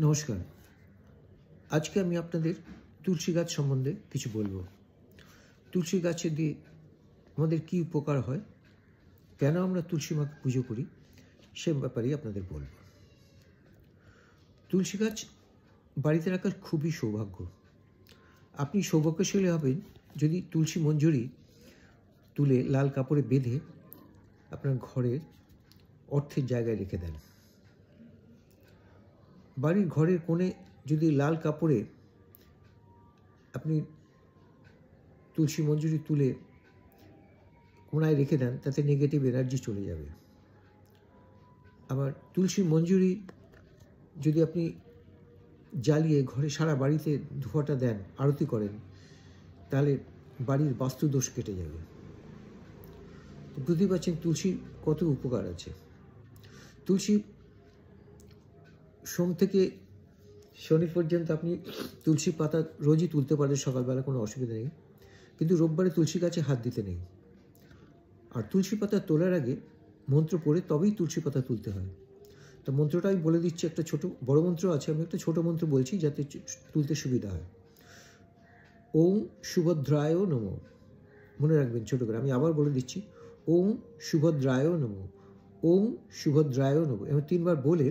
নমস্কার। আজকে আমি আপনাদের তুলসী গাছ সম্বন্ধে কিছু বলবো। তুলসী গাছে দিয়ে আমাদের কী উপকার হয়, কেন আমরা তুলসী মাকে পুজো করি, সে ব্যাপারেই আপনাদের বলবো। তুলসী গাছ বাড়িতে রাখার খুবই সৌভাগ্য। আপনি সৌভাগ্যশালী হবেন যদি তুলসী মঞ্জুরি তুলে লাল কাপড়ে বেঁধে আপনার ঘরের অর্থের জায়গায় রেখে দেন। বাড়ির ঘরের কোণে যদি লাল কাপড়ে আপনি তুলসী মঞ্জুরি তুলে কোণায় রেখে দেন, তাতে নেগেটিভ এনার্জি চলে যাবে। আবার তুলসী মঞ্জুরি যদি আপনি জ্বালিয়ে ঘরে সারা বাড়িতে ধোঁয়াটা দেন, আরতি করেন, তাহলে বাড়ির বাস্তুদোষ কেটে যাবে। তো বুঝতেই পারছেন তুলসীর কত উপকার আছে। তুলসী সোম থেকে শনি পর্যন্ত আপনি তুলসী পাতা রোজই তুলতে পারেন, সকালবেলা কোনো অসুবিধা নেই, কিন্তু রোববারে তুলসী গাছে হাত দিতে নেই। আর তুলসী পাতা তোলার আগে মন্ত্র পড়ে তবেই তুলসী পাতা তুলতে হয়। তো মন্ত্রটা আমি বলে দিচ্ছি, একটা ছোট বড় মন্ত্র আছে, আমি একটা ছোট মন্ত্র বলছি যাতে তুলতে সুবিধা হয়। ওম সুভদ্রায় নমঃ। মনে রাখবেন ছোটো করে, আমি আবার বলে দিচ্ছি, ওম সুভদ্রায় নমঃ, ওম সুভদ্রায় নমঃ। এবং 3 বার বলে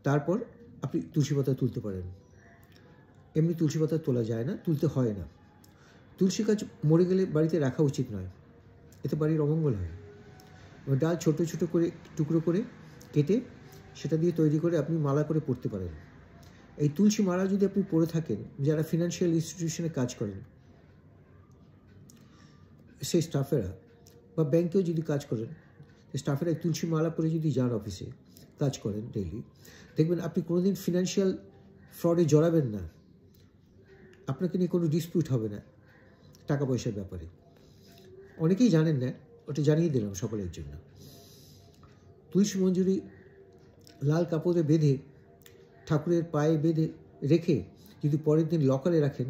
তারপর আপনি তুলসী পাতা তুলতে পারেন। এমনি তুলসী পাতা তোলা যায় না, তুলতে হয় না। তুলসী গাছ মরে গেলে বাড়িতে রাখা উচিত নয়, এতে বাড়ির অমঙ্গল হয়। এবার ডাল ছোটো ছোটো করে টুকরো করে কেটে সেটা দিয়ে তৈরি করে আপনি মালা করে পরতে পারেন। এই তুলসী মালা যদি আপনি পরে থাকেন, যারা ফিনান্সিয়াল ইনস্টিটিউশনে কাজ করেন সেই স্টাফেরা, বা ব্যাংকেও যদি কাজ করেন স্টাফেরা, এই তুলসী মালা পরে যদি যান অফিসে কাজ করেন ডেইলি, দেখবেন আপনি কোনোদিন ফিনান্সিয়াল ফ্রডে জড়াবেন না, আপনাকে নিয়ে কোনো ডিসপিউট হবে না টাকা পয়সার ব্যাপারে। অনেকেই জানেন না, ওটা জানিয়ে দিলাম সকলের জন্য। তুলসী মঞ্জুরি লাল কাপড়ে বেঁধে ঠাকুরের পায়ে বেঁধে রেখে যদি পরের দিন লকারে রাখেন,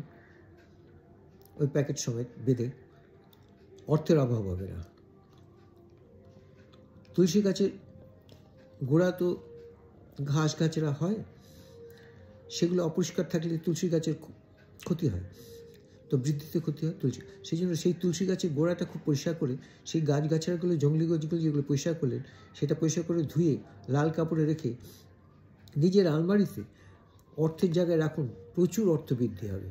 ওই প্যাকেট সমেত বেঁধে, অর্থের অভাব হবে না। তুলসী গাছের গোড়া তো ঘাস গাছেরা হয়, সেগুলো অপরিষ্কার থাকলে তুলসী গাছের ক্ষতি হয়, তো বৃদ্ধিতে ক্ষতি হয় তুলসী। সেই জন্য সেই তুলসী গাছের গোড়াটা খুব পরিষ্কার করে, সেই গাছগাছড়াগুলো, জঙ্গলি গাছগুলো যেগুলো পরিষ্কার করলেন, সেটা পরিষ্কার করে ধুয়ে লাল কাপড়ে রেখে নিজের আলমারিতে অর্থের জায়গায় রাখুন, প্রচুর অর্থ বৃদ্ধি হবে।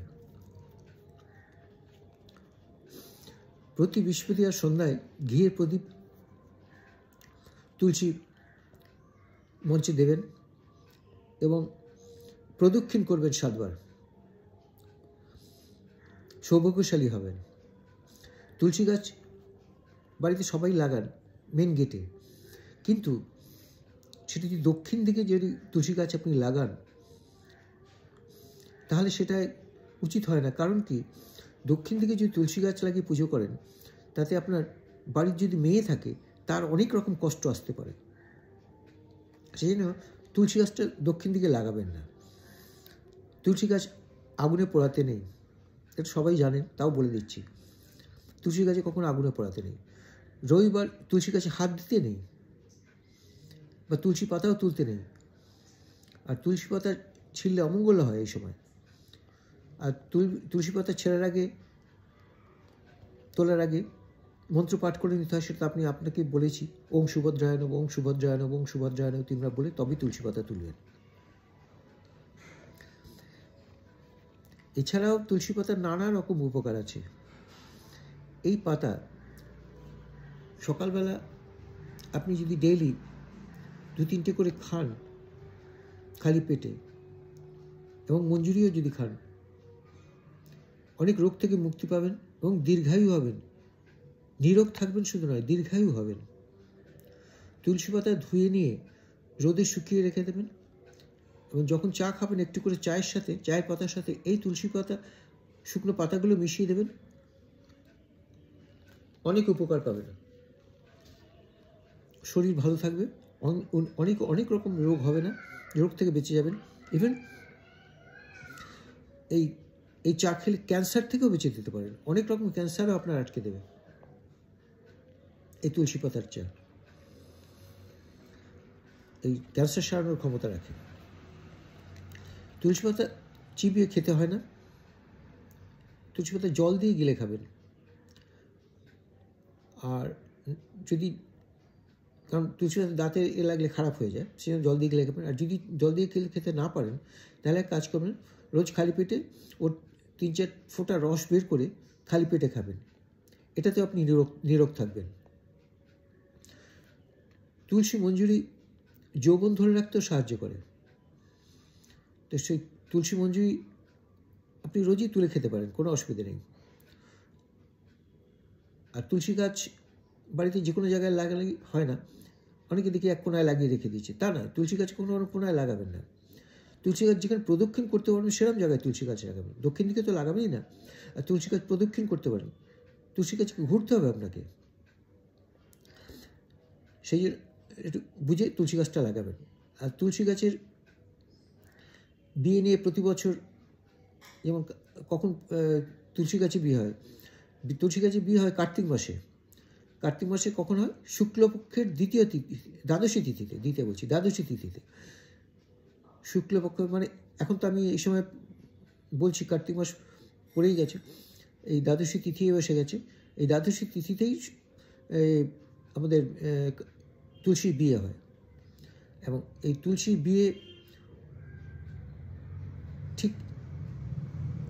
প্রতি বৃহস্পতিবার সন্ধ্যায় ঘিয়ের প্রদীপ তুলসী মঞ্চে দেবেন এবং প্রদক্ষিণ করবেন 7 বার। সৌভাগ্যশালী হবেন। তুলসী গাছ বাড়িতে সবাই লাগান মেন গেটে, কিন্তু সেটা যদি দক্ষিণ দিকে যদি তুলসী গাছ আপনি লাগান, তাহলে সেটা উচিত হয় না। কারণ কি, দক্ষিণ দিকে যদি তুলসী গাছ লাগিয়ে পুজো করেন, তাতে আপনার বাড়ির যদি মেয়ে থাকে তার অনেক রকম কষ্ট আসতে পারে। সেই জন্য তুলসী গাছটা দক্ষিণ দিকে লাগাবেন না। তুলসী গাছ আগুনে পোড়াতে নেই, এটা সবাই জানেন, তাও বলে দিচ্ছি। তুলসী গাছে কখনো আগুনে পোড়াতে নেই। রবিবার তুলসী গাছে হাত দিতে নেই, বা তুলসী পাতাও তুলতে নেই। আর তুলসী পাতা ছিঁড়লে অমঙ্গল হয় এই সময়। আর তুলসী পাতা ছেঁড়ার আগে, তোলার আগে মন্ত্র পাঠ করে নিতে হয়, সেটা আপনাকে বলেছি। ওম সুভদ্রায় নমঃ, ওম সুভদ্রায় নমঃ, ওম সুভদ্রায় নমঃ 3 বার বলে তবেই তুলসী পাতা তুলবেন। এছাড়াও তুলসী পাতার নানা রকম উপকার আছে। এই পাতা সকালবেলা আপনি যদি ডেইলি 2-3টে করে খান খালি পেটে, এবং মঞ্জুরিও যদি খান, অনেক রোগ থেকে মুক্তি পাবেন এবং দীর্ঘায়ু হবেন। নিরোগ থাকবেন শুধু নয়, দীর্ঘায়ু হবেন। তুলসী পাতা ধুয়ে নিয়ে রোদে শুকিয়ে রেখে দেবেন, এবং যখন চা খাবেন একটু করে চায়ের সাথে, চায়ের পাতার সাথে এই তুলসী পাতা শুকনো পাতাগুলো মিশিয়ে দেবেন। অনেক উপকার পাবেন, শরীর ভালো থাকবে, অনেক রকম রোগ হবে না, রোগ থেকে বেঁচে যাবেন। ইভেন এই চা খেলে ক্যান্সার থেকেও বেঁচে দিতে পারেন। অনেক রকম ক্যান্সারও আপনার আটকে দেবে এই তুলসী পাতার চা। এই ক্যান্সার সারানোর ক্ষমতা রাখে। তুলসী পাতা চিবিয়ে খেতে হয় না, তুলসী পাতা জল দিয়ে গিলে খাবেন। আর যদি, কারণ তুলসী পাতা দাঁতে লাগলে খারাপ হয়ে যায়, সেজন্য জল দিয়ে গিলে খাবেন। আর যদি জল দিয়ে গিলে খেতে না পারেন, তাহলে এক কাজ করবেন, রোজ খালি পেটে ওর 3-4 ফোঁটা রস বের করে খালি পেটে খাবেন। এটাতে আপনি নিরোগ থাকবেন। তুলসী মঞ্জুরি যৌবন ধরে রাখতেও সাহায্য করে। তো সেই তুলসী মঞ্জুরি আপনি রোজই তুলে খেতে পারেন, কোনো অসুবিধা নেই। আর তুলসী গাছ বাড়িতে যে কোনো জায়গায় লাগালে হয় না, অনেকে দেখি এক কোনায় লাগিয়ে রেখে দিচ্ছে, তা না, তুলসী গাছ কোনো কোনায় লাগাবেন না। তুলসী গাছ যেখানে প্রদক্ষিণ করতে পারবেন সেরকম জায়গায় তুলসী গাছ লাগাবেন, দক্ষিণ দিকে তো লাগাবেনই না। আর তুলসী গাছ প্রদক্ষিণ করতে পারেন, তুলসী গাছকে ঘুরতে হবে আপনাকে, সেই একটু বুঝে তুলসী গাছটা লাগাবেন। আর তুলসী গাছের বিয়ে নিয়ে প্রতি বছর, যেমন কখন তুলসী গাছে বিয়ে হয়, তুলসী গাছে বিয়ে হয় কার্তিক মাসে। কার্তিক মাসে কখন হয়? শুক্লপক্ষের দ্বিতীয় তিথি, দ্বাদশী তিথিতে, দ্বাদশী তিথিতে। শুক্লপক্ষ মানে এখন তো আমি এই সময় বলছি, কার্তিক মাস পড়েই গেছে, এই দ্বাদশী তিথি এসে গেছে। এই দ্বাদশী তিথিতেই আমাদের তুলসীর বিয়ে হয়। এবং এই তুলসীর বিয়ে ঠিক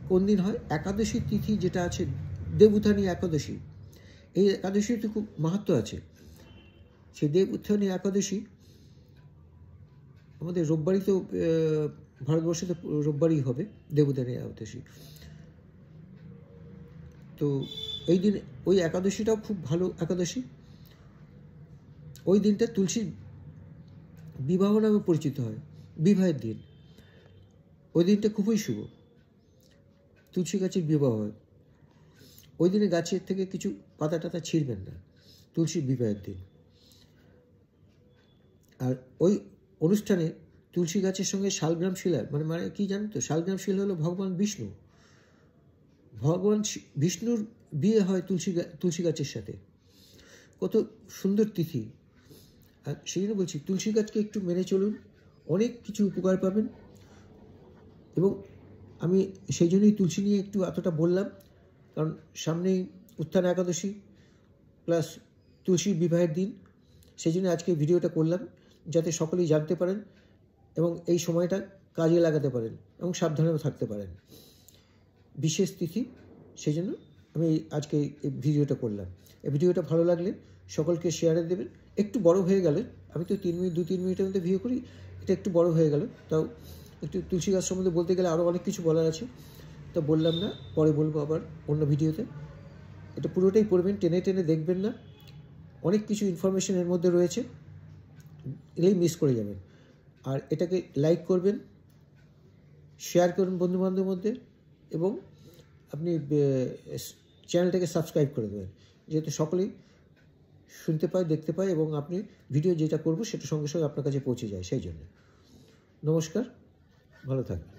কোন দিন হয়? একাদশী তিথি যেটা আছে, দেবউত্থানী একাদশী, এই একাদশীতে খুব মাহাত্ম্য আছে। সেই দেবউত্থানী একাদশী আমাদের রোববারই তো, ভারতবর্ষে তো রোববারই হবে দেবউত্থানী একাদশী। তো এই দিন, ওই একাদশীটাও খুব ভালো একাদশী। ওই দিনটা তুলসীর বিবাহ নামে পরিচিত হয়, বিবাহের দিন। ওই দিনটা খুবই শুভ, তুলসী গাছের বিবাহ হয়। ওই দিনে গাছের থেকে কিছু পাতা টাতা ছিঁড়বেন না, তুলসীর বিবাহের দিন। আর ওই অনুষ্ঠানে তুলসী গাছের সঙ্গে শালগ্রাম শিলার মানে কি জানেন তো? শালগ্রাম শিলা হলো ভগবান বিষ্ণু। ভগবান বিষ্ণুর বিয়ে হয় তুলসী গাছের সাথে। কত সুন্দর তিথি। আর সেই জন্য বলছি, তুলসী গাছকে একটু মেনে চলুন, অনেক কিছু উপকার পাবেন। এবং আমি সেই জন্যই তুলসী নিয়ে একটু এতটা বললাম, কারণ সামনেই উত্থান একাদশী প্লাস তুলসীর বিবাহের দিন। সেই জন্য আজকে ভিডিওটা করলাম, যাতে সকলেই জানতে পারেন এবং এই সময়টা কাজে লাগাতে পারেন এবং সাবধানেও থাকতে পারেন। বিশেষ তিথি, সেই জন্য আমি আজকে এই ভিডিওটা করলাম। এই ভিডিওটা ভালো লাগলে সকলকে শেয়ারে দেবেন। একটু বড় হয়ে গেলে, আমি তো 2-3 মিনিটের মধ্যে ভিডিও করি, এটা একটু বড় হয়ে গেল, তাও একটু তুলসী গাছ সম্বন্ধে বলতে গেলে আরও অনেক কিছু বলার আছে, তো বললাম না, পরে বলবো আবার অন্য ভিডিওতে। এটা পুরোটাই পড়বেন, টেনে টেনে দেখবেন না, অনেক কিছু ইনফরমেশন এর মধ্যে রয়েছে, এলেই মিস করে যাবেন। আর এটাকে লাইক করবেন, শেয়ার করুন বন্ধুবান্ধবের মধ্যে, এবং আপনি চ্যানেলটাকে সাবস্ক্রাইব করে দেবেন, যেহেতু সকলেই শুনতে পায়, দেখতে পায়, এবং আপনি ভিডিও যেটা করবো সেটা সঙ্গে সঙ্গে আপনার কাছে পৌঁছে যায়। সেই জন্য নমস্কার, ভালো থাকবেন।